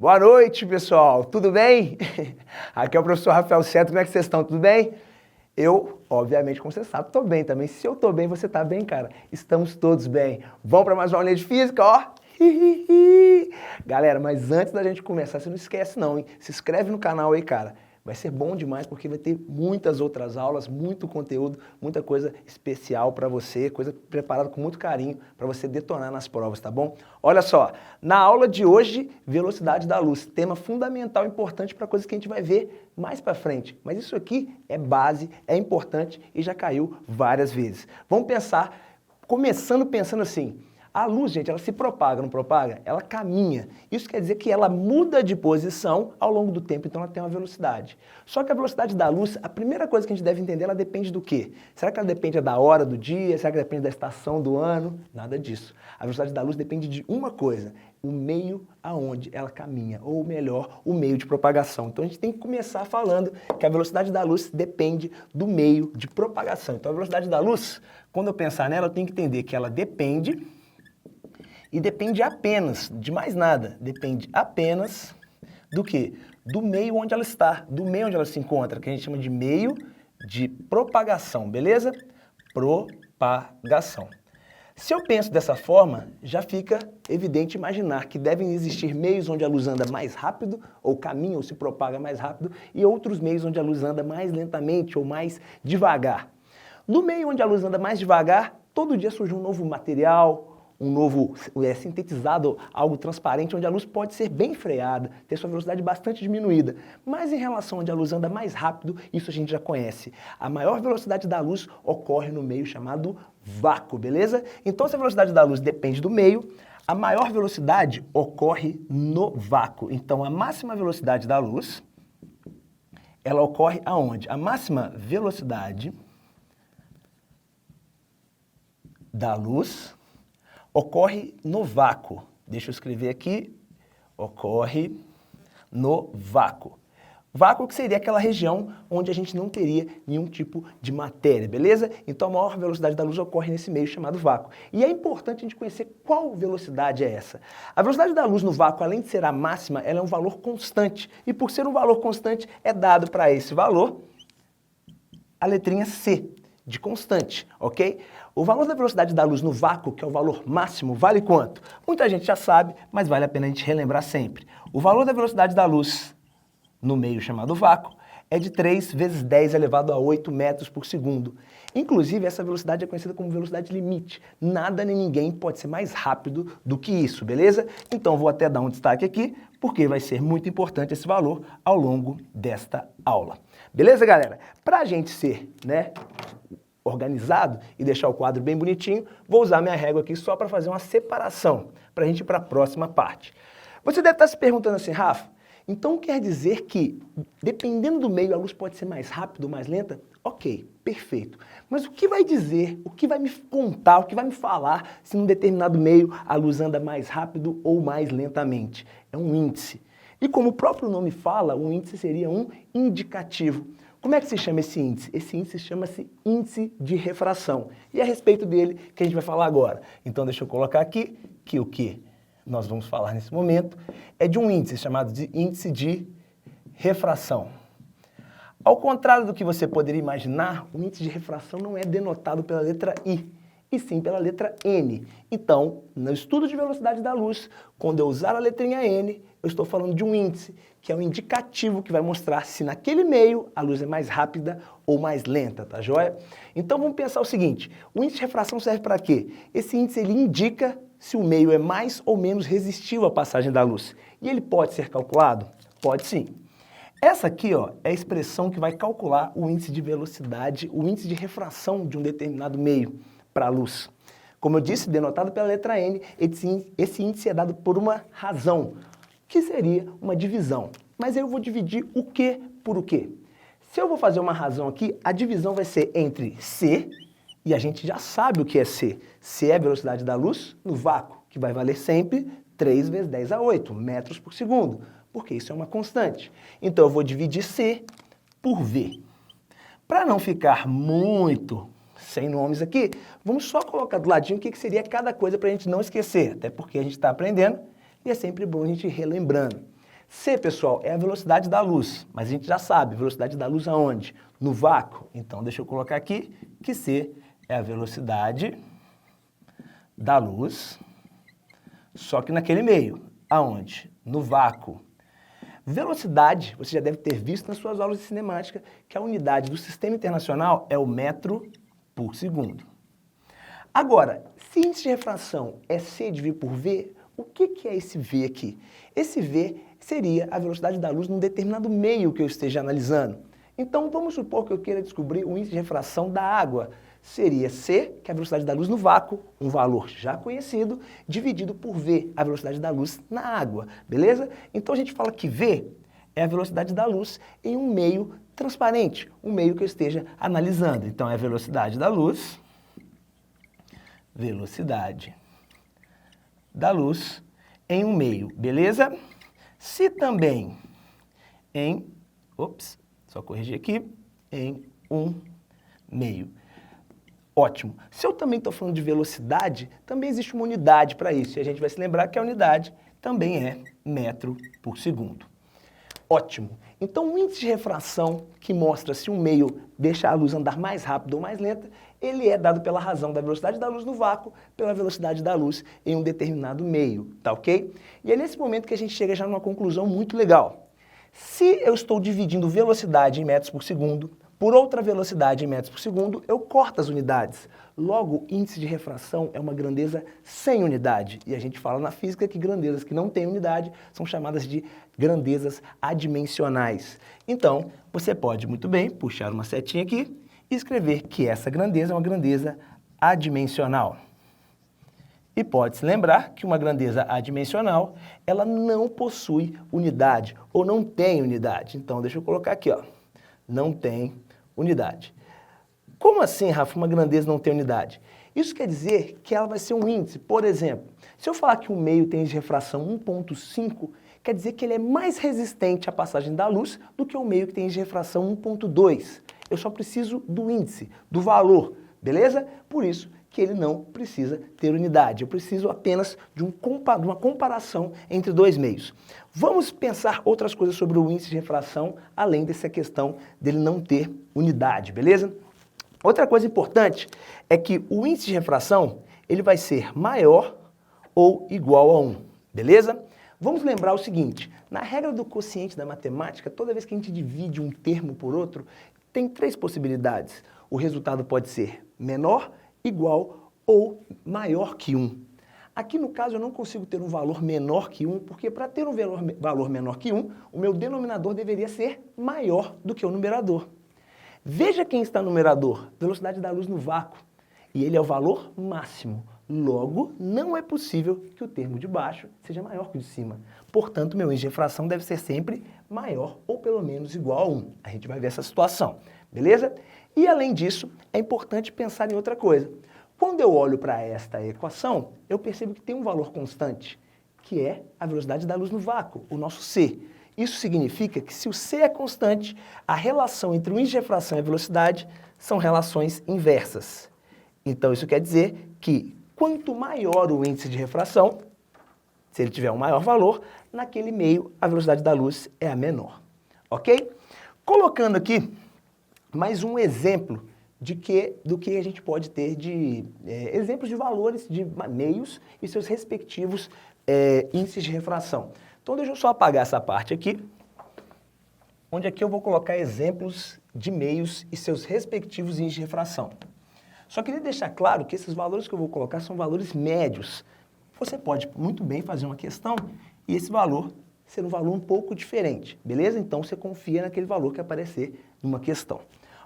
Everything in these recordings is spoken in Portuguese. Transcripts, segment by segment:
Boa noite, pessoal. Tudo bem? Aqui é o professor Rafael Seto. Como é que vocês estão? Tudo bem? Eu, obviamente, como você sabe, estou bem também. Se eu estou bem, você está bem, cara? Estamos todos bem. Vamos para mais uma aulinha de física, ó. Galera, mas antes da gente começar, você não esquece não, hein? Se inscreve no canal aí, cara. Vai ser bom demais porque vai ter muitas outras aulas, muito conteúdo, muita coisa especial para você, coisa preparada com muito carinho para você detonar nas provas, tá bom? Olha só, na aula de hoje, velocidade da luz, tema fundamental, importante para coisas que a gente vai ver mais para frente. Mas isso aqui é base, é importante e já caiu várias vezes. Vamos pensar, começando pensando assim. A luz, gente, ela se propaga, não propaga? Ela caminha. Isso quer dizer que ela muda de posição ao longo do tempo, então ela tem uma velocidade. Só que a velocidade da luz, a primeira coisa que a gente deve entender, ela depende do quê? Será que ela depende da hora do dia? Será que depende da estação do ano? Nada disso. A velocidade da luz depende de uma coisa, o meio aonde ela caminha, ou melhor, o meio de propagação. Então a gente tem que começar falando que a velocidade da luz depende do meio de propagação. Então a velocidade da luz, quando eu pensar nela, eu tenho que entender que ela depende... E depende apenas, de mais nada, depende apenas do quê? Do meio onde ela está, do meio onde ela se encontra, que a gente chama de meio de propagação, beleza? Propagação. Se eu penso dessa forma, já fica evidente imaginar que devem existir meios onde a luz anda mais rápido, ou caminha ou se propaga mais rápido, e outros meios onde a luz anda mais lentamente ou mais devagar. No meio onde a luz anda mais devagar, todo dia surge um novo material, um novo sintetizado, algo transparente, onde a luz pode ser bem freada, ter sua velocidade bastante diminuída. Mas em relação onde a luz anda mais rápido, isso a gente já conhece. A maior velocidade da luz ocorre no meio chamado vácuo, beleza? Então, se a velocidade da luz depende do meio, a maior velocidade ocorre no vácuo. Então, a máxima velocidade da luz, ela ocorre aonde? A máxima velocidade da luz ocorre no vácuo. Deixa eu escrever aqui. Ocorre no vácuo. Vácuo que seria aquela região onde a gente não teria nenhum tipo de matéria, beleza? Então a maior velocidade da luz ocorre nesse meio chamado vácuo. E é importante a gente conhecer qual velocidade é essa. A velocidade da luz no vácuo, além de ser a máxima, ela é um valor constante. E por ser um valor constante, é dado para esse valor a letrinha C, de constante, ok? O valor da velocidade da luz no vácuo, que é o valor máximo, vale quanto? Muita gente já sabe, mas vale a pena a gente relembrar sempre. O valor da velocidade da luz no meio chamado vácuo é de 3 vezes 10 elevado a 8 metros por segundo. Inclusive, essa velocidade é conhecida como velocidade limite. Nada nem ninguém pode ser mais rápido do que isso, beleza? Então, vou até dar um destaque aqui, porque vai ser muito importante esse valor ao longo desta aula. Beleza, galera? Para a gente ser, organizado e deixar o quadro bem bonitinho, vou usar minha régua aqui só para fazer uma separação, para a gente ir para a próxima parte. Você deve estar se perguntando assim, Rafa, então quer dizer que, dependendo do meio, a luz pode ser mais rápida ou mais lenta? Ok, perfeito. Mas o que vai dizer, o que vai me contar, o que vai me falar se num determinado meio a luz anda mais rápido ou mais lentamente? É um índice. E como o próprio nome fala, o índice seria um indicativo. Como é que se chama esse índice? Esse índice chama-se índice de refração. E é a respeito dele que a gente vai falar agora. Então deixa eu colocar aqui que o que nós vamos falar nesse momento é de um índice chamado de índice de refração. Ao contrário do que você poderia imaginar, o índice de refração não é denotado pela letra I, e sim pela letra N. Então, no estudo de velocidade da luz, quando eu usar a letrinha N, eu estou falando de um índice, que é um indicativo que vai mostrar se naquele meio a luz é mais rápida ou mais lenta, tá joia? Então vamos pensar o seguinte, o índice de refração serve para quê? Esse índice ele indica se o meio é mais ou menos resistível à passagem da luz. E ele pode ser calculado? Pode sim. Essa aqui, ó, é a expressão que vai calcular o índice de velocidade, o índice de refração de um determinado meio para a luz. Como eu disse, denotado pela letra N, esse índice é dado por uma razão, que seria uma divisão. Mas eu vou dividir o que por o quê? Se eu vou fazer uma razão aqui, a divisão vai ser entre C, e a gente já sabe o que é C. C é a velocidade da luz no vácuo, que vai valer sempre 3 vezes 10 a 8 metros por segundo, porque isso é uma constante. Então eu vou dividir C por V. Para não ficar muito sem nomes aqui, vamos só colocar do ladinho o que seria cada coisa para a gente não esquecer, até porque a gente está aprendendo e é sempre bom a gente ir relembrando. C, pessoal, é a velocidade da luz, mas a gente já sabe, velocidade da luz aonde? No vácuo. Então, deixa eu colocar aqui que C é a velocidade da luz, só que naquele meio. Aonde? No vácuo. Velocidade, você já deve ter visto nas suas aulas de cinemática, que a unidade do Sistema Internacional é o metro por segundo. Agora, se índice de refração é C dividido por V, o que é esse V aqui? Esse V seria a velocidade da luz num determinado meio que eu esteja analisando. Então, vamos supor que eu queira descobrir o índice de refração da água. Seria C, que é a velocidade da luz no vácuo, um valor já conhecido, dividido por V, a velocidade da luz na água, beleza? Então, a gente fala que V é a velocidade da luz em um meio transparente, um meio que eu esteja analisando. Então, é a velocidade da luz em um meio, beleza? Se também em, só corrigir aqui, em um meio. Ótimo. Se eu também estou falando de velocidade, também existe uma unidade para isso. E a gente vai se lembrar que a unidade também é metro por segundo. Ótimo. Então, o índice de refração, que mostra se um meio deixa a luz andar mais rápido ou mais lenta, ele é dado pela razão da velocidade da luz no vácuo pela velocidade da luz em um determinado meio, tá ok? E é nesse momento que a gente chega já numa conclusão muito legal. Se eu estou dividindo velocidade em metros por segundo por outra velocidade em metros por segundo, eu corto as unidades. Logo, índice de refração é uma grandeza sem unidade. E a gente fala na física que grandezas que não têm unidade são chamadas de grandezas adimensionais. Então, você pode muito bem puxar uma setinha aqui e escrever que essa grandeza é uma grandeza adimensional. E pode-se lembrar que uma grandeza adimensional, ela não possui unidade, ou não tem unidade. Então, deixa eu colocar aqui, ó, não tem unidade. Como assim, Rafa, uma grandeza não tem unidade? Isso quer dizer que ela vai ser um índice. Por exemplo, se eu falar que um meio tem de refração 1,5, quer dizer que ele é mais resistente à passagem da luz do que um meio que tem de refração 1,2. Eu só preciso do índice, do valor, beleza? Por isso que ele não precisa ter unidade. Eu preciso apenas de uma comparação entre dois meios. Vamos pensar outras coisas sobre o índice de refração, além dessa questão dele não ter unidade, beleza? Outra coisa importante é que o índice de refração, ele vai ser maior ou igual a 1, beleza? Vamos lembrar o seguinte, na regra do quociente da matemática, toda vez que a gente divide um termo por outro, tem três possibilidades. O resultado pode ser menor, igual ou maior que 1. Aqui no caso eu não consigo ter um valor menor que 1, porque para ter um valor menor que 1, o meu denominador deveria ser maior do que o numerador. Veja quem está no numerador, velocidade da luz no vácuo, e ele é o valor máximo. Logo, não é possível que o termo de baixo seja maior que o de cima. Portanto, meu índice de refração deve ser sempre maior ou pelo menos igual a 1. A gente vai ver essa situação, beleza? E além disso, é importante pensar em outra coisa. Quando eu olho para esta equação, eu percebo que tem um valor constante, que é a velocidade da luz no vácuo, o nosso C. Isso significa que se o C é constante, a relação entre o índice de refração e a velocidade são relações inversas. Então isso quer dizer que quanto maior o índice de refração, se ele tiver um maior valor, naquele meio a velocidade da luz é a menor. Ok? Colocando aqui mais um exemplo do que a gente pode ter de exemplos de valores de meios e seus respectivos índices de refração. Então deixa eu só apagar essa parte aqui, onde aqui eu vou colocar exemplos de meios e seus respectivos índices de refração. Só queria deixar claro que esses valores que eu vou colocar são valores médios. Você pode muito bem fazer uma questão e esse valor ser um valor um pouco diferente, beleza? Então você confia naquele valor que aparecer numa questão.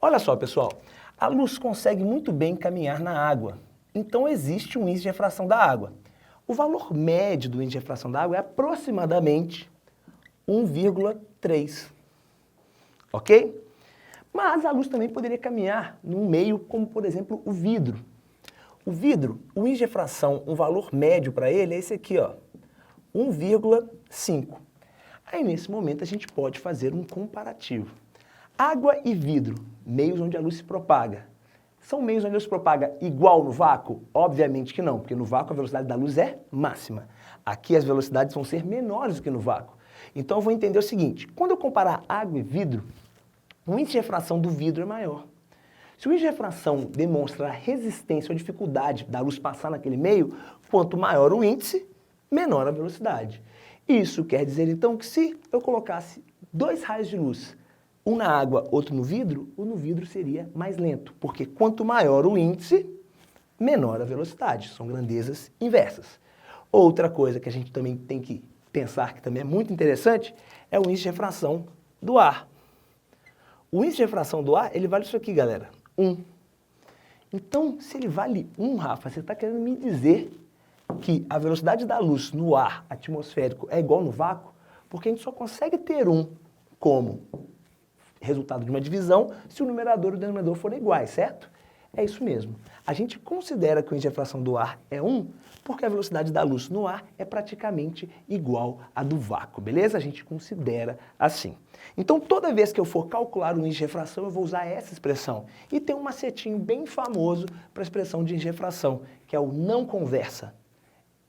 Olha só, pessoal, a luz consegue muito bem caminhar na água, então existe um índice de refração da água. O valor médio do índice de refração da água é aproximadamente 1,3, ok? Mas a luz também poderia caminhar num meio como, por exemplo, o vidro. O vidro, o índice de refração, um valor médio para ele é esse aqui, ó, 1,5. Aí, nesse momento, a gente pode fazer um comparativo. Água e vidro, meios onde a luz se propaga. São meios onde a luz se propaga igual no vácuo? Obviamente que não, porque no vácuo a velocidade da luz é máxima. Aqui as velocidades vão ser menores do que no vácuo. Então eu vou entender o seguinte, quando eu comparar água e vidro, o índice de refração do vidro é maior. Se o índice de refração demonstra a resistência ou dificuldade da luz passar naquele meio, quanto maior o índice, menor a velocidade. Isso quer dizer então que se eu colocasse 2 raios de luz, um na água, outro no vidro, o no vidro seria mais lento, porque quanto maior o índice, menor a velocidade. São grandezas inversas. Outra coisa que a gente também tem que pensar, que também é muito interessante, é o índice de refração do ar. O índice de refração do ar, ele vale isso aqui, galera, 1. Então, se ele vale 1, Rafa, você está querendo me dizer que a velocidade da luz no ar atmosférico é igual no vácuo? Porque a gente só consegue ter 1 como resultado de uma divisão se o numerador e o denominador forem iguais, certo? É isso mesmo. A gente considera que o índice de refração do ar é 1 porque a velocidade da luz no ar é praticamente igual à do vácuo, beleza? A gente considera assim. Então, toda vez que eu for calcular o índice de refração, eu vou usar essa expressão. E tem um macetinho bem famoso para a expressão de índice de refração, que é o não conversa.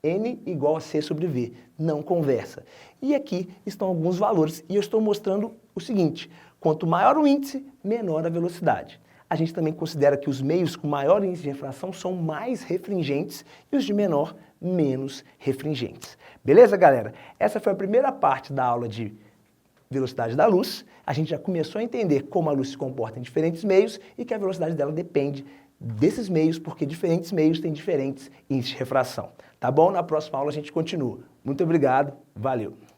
N igual a C sobre V, não conversa. E aqui estão alguns valores, e eu estou mostrando o seguinte, quanto maior o índice, menor a velocidade. A gente também considera que os meios com maior índice de refração são mais refringentes e os de menor, menos refringentes. Beleza, galera? Essa foi a primeira parte da aula de velocidade da luz. A gente já começou a entender como a luz se comporta em diferentes meios e que a velocidade dela depende desses meios, porque diferentes meios têm diferentes índices de refração. Tá bom? Na próxima aula a gente continua. Muito obrigado, valeu!